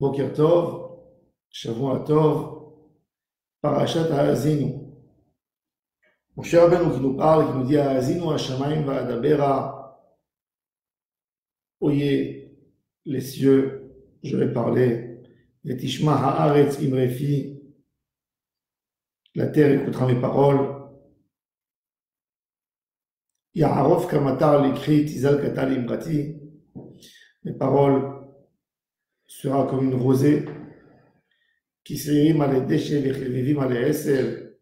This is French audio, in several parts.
Boker Tov, Shavua Tov, Parashat Ha'azinu. Mon cher Rabbeinu qui nous parle, qui nous dit Ha'azinu Hashamayim Va'adabera. Oyez les cieux, je vais parler. Vetishma Ha'aretz Imrefi. La terre écoutera mes paroles. Ya'arov Kamatar l'écrit, Tizal Katal Imrati. Mes paroles sera comme une rosée qui s'érime à les déchets, les à les esel.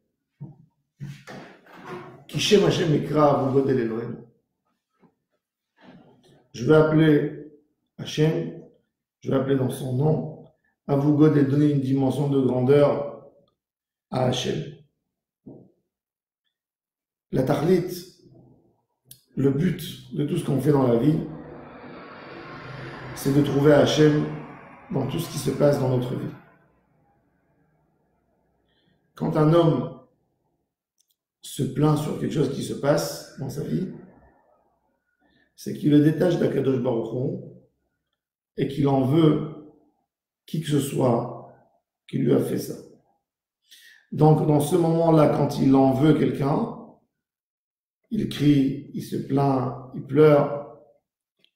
Kishem Hashem Ekra, vous godez l'Elohim. Je vais appeler Hashem, je vais appeler dans son nom, à vous God et donner une dimension de grandeur à Hashem. La Tahlit, le but de tout ce qu'on fait dans la vie, c'est de trouver Hashem dans tout ce qui se passe dans notre vie. Quand un homme se plaint sur quelque chose qui se passe dans sa vie, c'est qu'il le détache d'Akadosh Baruch Hu et qu'il en veut qui que ce soit qui lui a fait ça. Donc dans ce moment-là, quand il en veut quelqu'un, il crie, il se plaint, il pleure,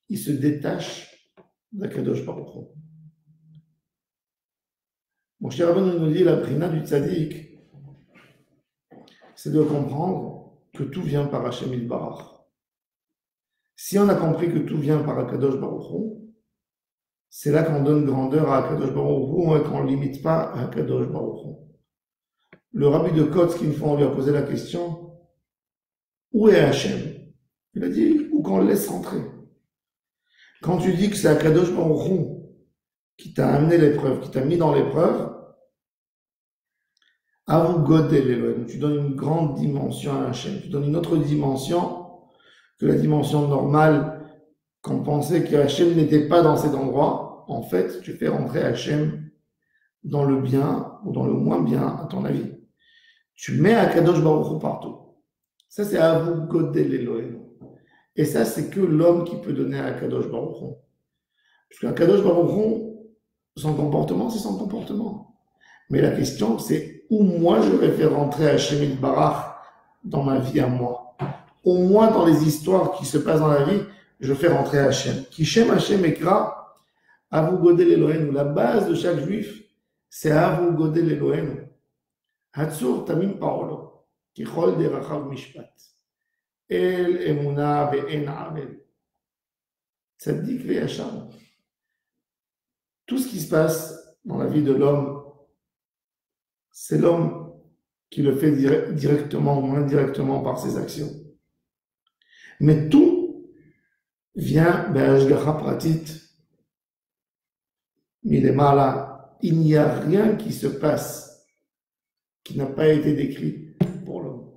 il se détache d'Akadosh Baruch Hu. Mon cher Rabbeinu nous dit, la prina du tzaddik, c'est de comprendre que tout vient par Hashem Yitbarach. Si on a compris que tout vient par Akadosh Baruch Hu, c'est là qu'on donne grandeur à Akadosh Baruch Hu et qu'on ne limite pas à Akadosh Baruch Hu. Le rabbi de Kotsk, une fois, on lui a posé la question, où est Hashem? Il a dit, où qu'on le laisse rentrer. Quand tu dis que c'est Akadosh Baruch Hu qui t'a amené l'épreuve, qui t'a mis dans l'épreuve, à vous goder l'Elohim, tu donnes une grande dimension à Hashem, tu donnes une autre dimension que la dimension normale, qu'on pensait que Hashem n'était pas dans cet endroit. En fait, tu fais rentrer Hashem dans le bien ou dans le moins bien, à ton avis. Tu mets Akadosh Baruch Hu partout. Ça, c'est à vous goder l'Elohim. Et ça, c'est que l'homme qui peut donner à Akadosh Baruch Hu. Parce qu'Akadosh Baruch Hu, son comportement, c'est son comportement. Mais la question, c'est où moi je vais faire rentrer Hashem Yitbarach dans ma vie à moi. Au moins dans les histoires qui se passent dans la vie, je fais rentrer Hashem. Kishem Hashem Ekra, Avu Godel Elohenu. La base de chaque juif, c'est Avu Godel Elohenu. Hatzur Tamim Paolo, Kichol Derachav Mishpat. El Emuna Ve'en Avel. Tzaddik Ve'yashar. Tout ce qui se passe dans la vie de l'homme, c'est l'homme qui le fait directement ou indirectement par ses actions. Mais tout vient be'ashgacha pratit milemala. Il n'y a rien qui se passe qui n'a pas été décrit pour l'homme.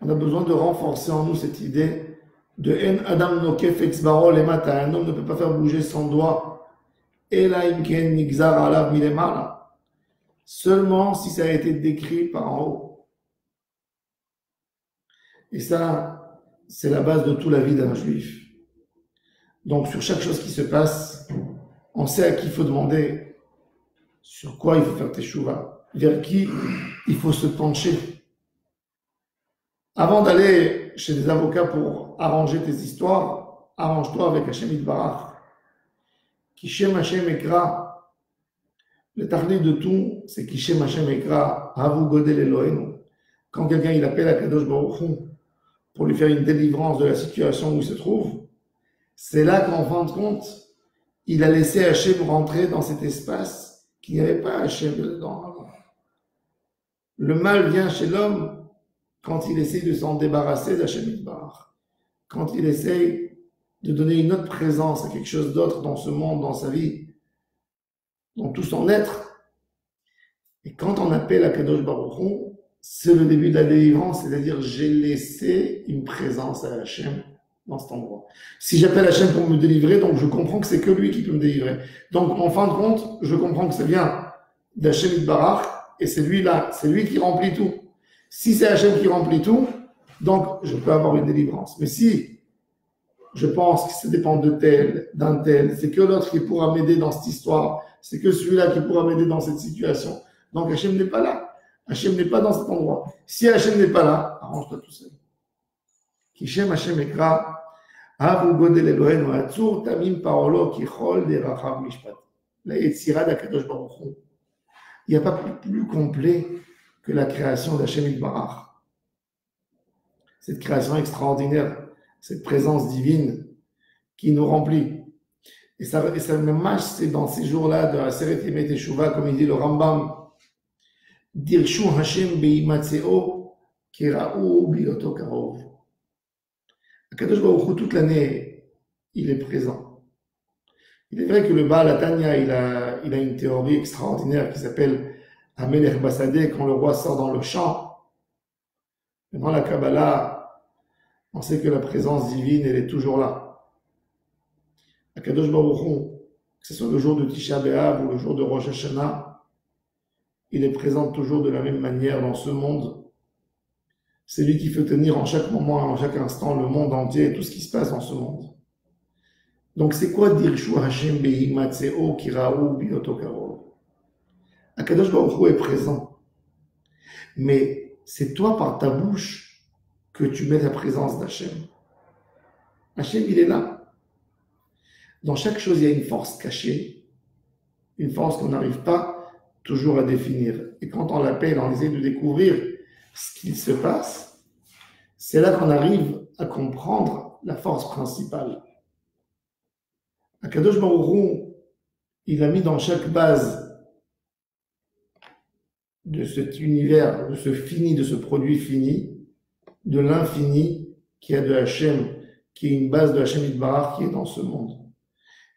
On a besoin de renforcer en nous cette idée de en adam nokef etzbaro lemata. Un homme ne peut pas faire bouger son doigt ela imken nigzar alav milemala. Seulement si ça a été décrit par en haut. Et ça, c'est la base de toute la vie d'un juif. Donc, sur chaque chose qui se passe, on sait à qui il faut demander, sur quoi il faut faire teshuva, vers qui il faut se pencher. Avant d'aller chez des avocats pour arranger tes histoires, arrange-toi avec Hashem Yitbarach. Kishem Hashem Ekra. Le tarné de tout, c'est Kishem Hashem Ekra, Havu Godel Elohenu. Quand quelqu'un il appelle Akadosh Baruch Hu pour lui faire une délivrance de la situation où il se trouve, c'est là qu'en fin de compte, il a laissé Hashem rentrer dans cet espace qu'il n'y avait pas Hashem dedans avant. Le mal vient chez l'homme quand il essaye de s'en débarrasser d'Hashem Yitbarach, quand il essaye de donner une autre présence à quelque chose d'autre dans ce monde, dans sa vie, dans tout son être. Et quand on appelle Akadosh Baruch Hu, c'est le début de la délivrance, c'est-à-dire j'ai laissé une présence à Hashem dans cet endroit. Si j'appelle Hashem pour me délivrer, donc je comprends que c'est que lui qui peut me délivrer. Donc en fin de compte, je comprends que ça vient d'Hashem Yitbarach et c'est lui là, c'est lui qui remplit tout. Si c'est Hashem qui remplit tout, donc je peux avoir une délivrance. Mais si je pense que ça dépend de tel, d'un tel, c'est que l'autre qui pourra m'aider dans cette histoire, c'est que celui-là qui pourra m'aider dans cette situation. Donc Hachem n'est pas là. Hachem n'est pas dans cet endroit. Si Hachem n'est pas là, arrange-toi tout seul. Kishem Hachem Ekra, Avu Godel Elohenu Atzur Tamim Paolo Kichol Derachav Mishpat. La Yetzira d'Akadosh Baruch Hu. Il n'y a pas plus complet que la création d'Hachem Yitbarach. Cette création extraordinaire, cette présence divine qui nous remplit. Et ça même c'est dans ces jours-là de Aseret Yemet Teshuvah, comme il dit le Rambam, Dirshu Hashem Beimatseo Kira'u Bioto Karov. Akadosh Baruch Hu, toute l'année, il est présent. Il est vrai que le Baal Atanya, il a une théorie extraordinaire qui s'appelle Amelech Basadeh, quand le roi sort dans le champ. Mais dans la Kabbalah, on sait que la présence divine, elle est toujours là. Akadosh Baruch Hu, que ce soit le jour de Tisha B'Av ou le jour de Rosh Hashanah, il est présent toujours de la même manière dans ce monde. C'est lui qui fait tenir en chaque moment, en chaque instant, le monde entier et tout ce qui se passe dans ce monde. Donc c'est quoi Dirshu Hashem Behimatseo Kira'u Bioto Karov? Akadosh Baruch Hu est présent. Mais c'est toi par ta bouche que tu mets la présence d'Hachem. Hachem, il est là. Dans chaque chose, il y a une force cachée, une force qu'on n'arrive pas toujours à définir. Et quand on l'appelle, on essaie de découvrir ce qu'il se passe, c'est là qu'on arrive à comprendre la force principale. Akadosh Baruch Hu, il a mis dans chaque base de cet univers, de ce fini, de ce produit fini, de l'infini qui a de Hachem, qui est une base de Hachem Yitbarach qui est dans ce monde.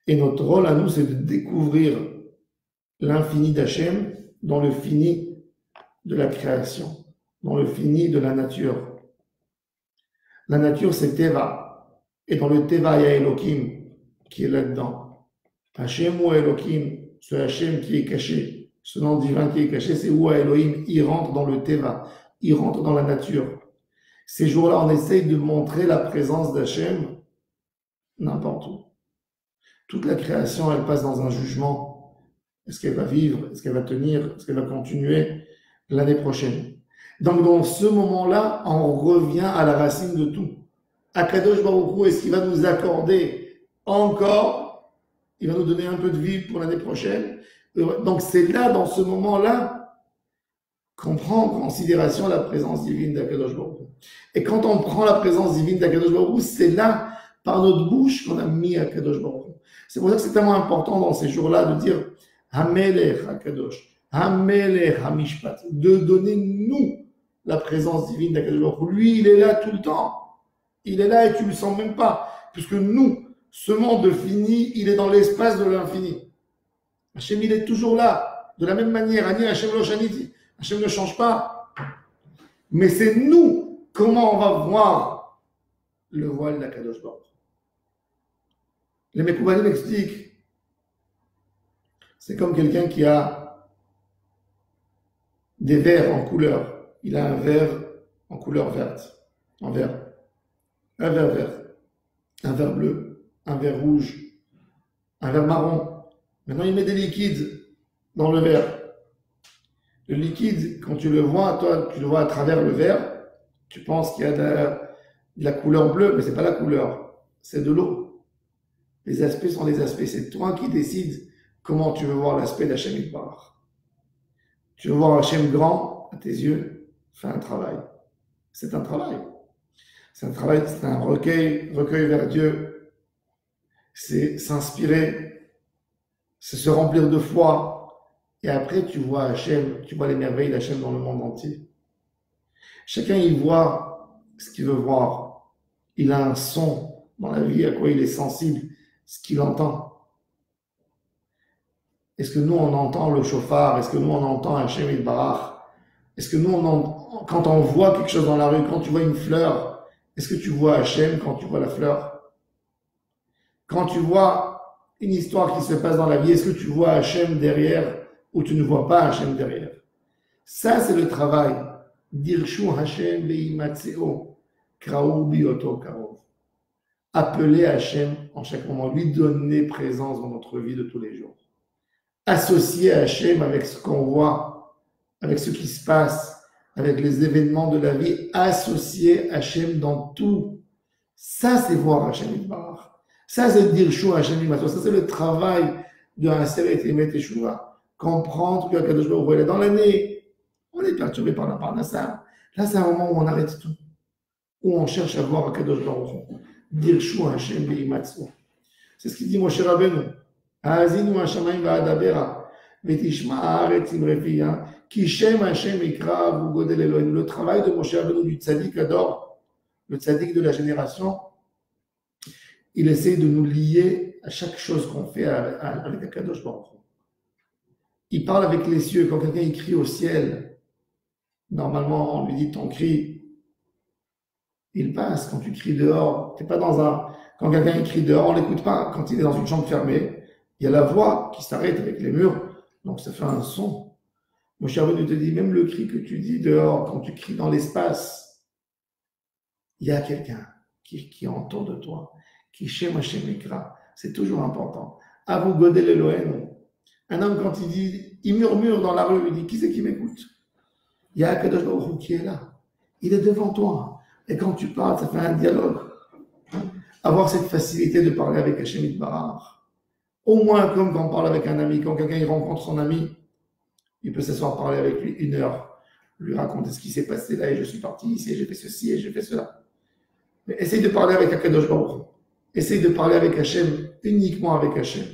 Et notre rôle à nous, c'est de découvrir l'infini d'Hachem dans le fini de la création, dans le fini de la nature. La nature, c'est Teva. Et dans le Teva, il y a Elohim qui est là-dedans. Hachem ou Elohim, ce Hachem qui est caché, ce nom divin qui est caché, c'est où Elohim, il rentre dans le Teva, il rentre dans la nature. Ces jours-là, on essaye de montrer la présence d'Hachem n'importe où. Toute la création, elle passe dans un jugement. Est-ce qu'elle va vivre? Est-ce qu'elle va tenir? Est-ce qu'elle va continuer l'année prochaine? Donc, dans ce moment-là, on revient à la racine de tout. Akadosh Baruch Hu, est-ce qu'il va nous accorder encore? Il va nous donner un peu de vie pour l'année prochaine. Donc, c'est là, dans ce moment-là, qu'on prend en considération la présence divine d'Akadosh Baruch Hu. Et quand on prend la présence divine d'Akadosh Baruch Hu, c'est là, par notre bouche, qu'on a mis Akadosh Baruch Hu. C'est pour ça que c'est tellement important dans ces jours-là de dire Hamelech HaKadosh, Hamelech HaMishpat, de donner nous la présence divine d'Akadosh Baruch Hu. Lui, il est là tout le temps. Il est là et tu ne le sens même pas. Puisque nous, ce monde fini, il est dans l'espace de l'infini. Hachem, il est toujours là. De la même manière, Ani Hachem lo shaniti. Hachem ne change pas. Mais c'est nous, comment on va voir le voile d'Akadosh Baruch Hu. Les Mekoubalim expliquent, c'est comme quelqu'un qui a des verres en couleur. Il a un verre en couleur verte, en vert. Un verre vert, un verre bleu, un verre rouge, un verre marron. Maintenant, il met des liquides dans le verre. Le liquide, quand tu le vois, toi, tu le vois à travers le verre, tu penses qu'il y a de la couleur bleue, mais ce n'est pas la couleur, c'est de l'eau. Les aspects sont les aspects. C'est toi qui décides comment tu veux voir l'aspect d'Hachem Yitbarach. Tu veux voir Hachem grand à tes yeux, fais un travail. C'est un travail. C'est un travail, c'est un recueil vers Dieu. C'est s'inspirer, c'est se remplir de foi. Et après, tu vois Hachem, tu vois les merveilles d'Hachem dans le monde entier. Chacun y voit ce qu'il veut voir. Il a un son dans la vie à quoi il est sensible. Ce qu'il entend. Est-ce que nous, on entend le chauffard? Est-ce que nous, on entend Hachem Yitbarach? Est-ce que nous, quand on voit quelque chose dans la rue, quand tu vois une fleur, est-ce que tu vois Hachem quand tu vois la fleur? Quand tu vois une histoire qui se passe dans la vie, est-ce que tu vois Hachem derrière ou tu ne vois pas Hachem derrière? Ça, c'est le travail. Dirshu Hashem Beimatseo Kra'u Bioto Karov. appeler Hachem en chaque moment, lui donner présence dans notre vie de tous les jours. Associer Hachem avec ce qu'on voit, avec ce qui se passe, avec les événements de la vie, associer Hachem dans tout. Ça, c'est voir Hachem Yitbarach. Ça, c'est dire Shua Hachem Yitbarach. Ça, c'est le travail de un Seret Emet Teshuvah. Comprendre que Kadosh Baruch Hu est dans l'année. On est perturbé par la parnassa. Là, c'est un moment où on arrête tout. Où on cherche à voir Kadosh Baruch Hu. Dire Shua Hachem Beimatsu. C'est ce qu'il dit Moshe Rabbeinu. Haazinu Hashamayim va'adabera. Vetishma haaretz imrefiya. Ki Shem Hashem ikra v'ugodel Elohim. Le travail de Moshe Rabbeinu, du tzaddik adore, le tzaddik de la génération, il essaye de nous lier à chaque chose qu'on fait avec Akadosh Baruch Hu. Il parle avec les cieux. Quand quelqu'un crie au ciel, normalement, on lui dit ton cri, il passe. Quand tu cries dehors, t'es pas dans un. Quand quelqu'un crie dehors, on l'écoute pas. Quand il est dans une chambre fermée, il y a la voix qui s'arrête avec les murs, donc ça fait un son. Mon cher Rabbeinu te dit, même le cri que tu dis dehors, quand tu cries dans l'espace, il y a quelqu'un qui entend de toi, qui Shem Hashem Ikra. C'est toujours important. Avu Godel Elohenu. Un homme, quand il murmure dans la rue, il dit, qui c'est qui m'écoute? Il y a Akadosh Baruch Hu qui est là. Il est devant toi. Et quand tu parles, ça fait un dialogue. Avoir cette facilité de parler avec Hachem Yitbarach. Au moins, comme quand on parle avec un ami, quand quelqu'un il rencontre son ami, il peut s'asseoir parler avec lui 1 heure, lui raconter ce qui s'est passé là, et je suis parti ici, et j'ai fait ceci, et j'ai fait cela. Mais essaye de parler avec Akadosh Baruch Hu. Essaye de parler avec Hachem, uniquement avec Hachem.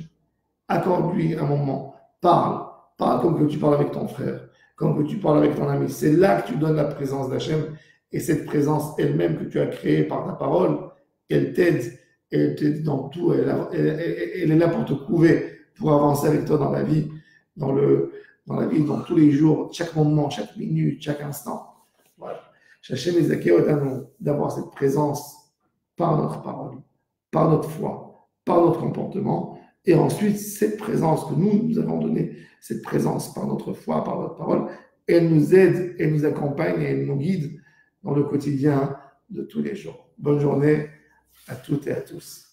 Accorde-lui un moment. Parle. Parle comme que tu parles avec ton frère, comme que tu parles avec ton ami. C'est là que tu donnes la présence d'Hachem. Et cette présence elle-même que tu as créée par ta parole, elle t'aide dans tout. Elle est là pour te couver, pour avancer avec toi dans la vie, dans la vie, dans tous les jours, chaque moment, chaque minute, chaque instant. Voilà. Hachem Ezakéot à nous d'avoir cette présence par notre parole, par notre foi, par notre comportement. Et ensuite, cette présence que nous avons donnée, cette présence par notre foi, par notre parole, elle nous aide, elle nous accompagne et elle nous guide dans le quotidien de tous les jours. Bonne journée à toutes et à tous.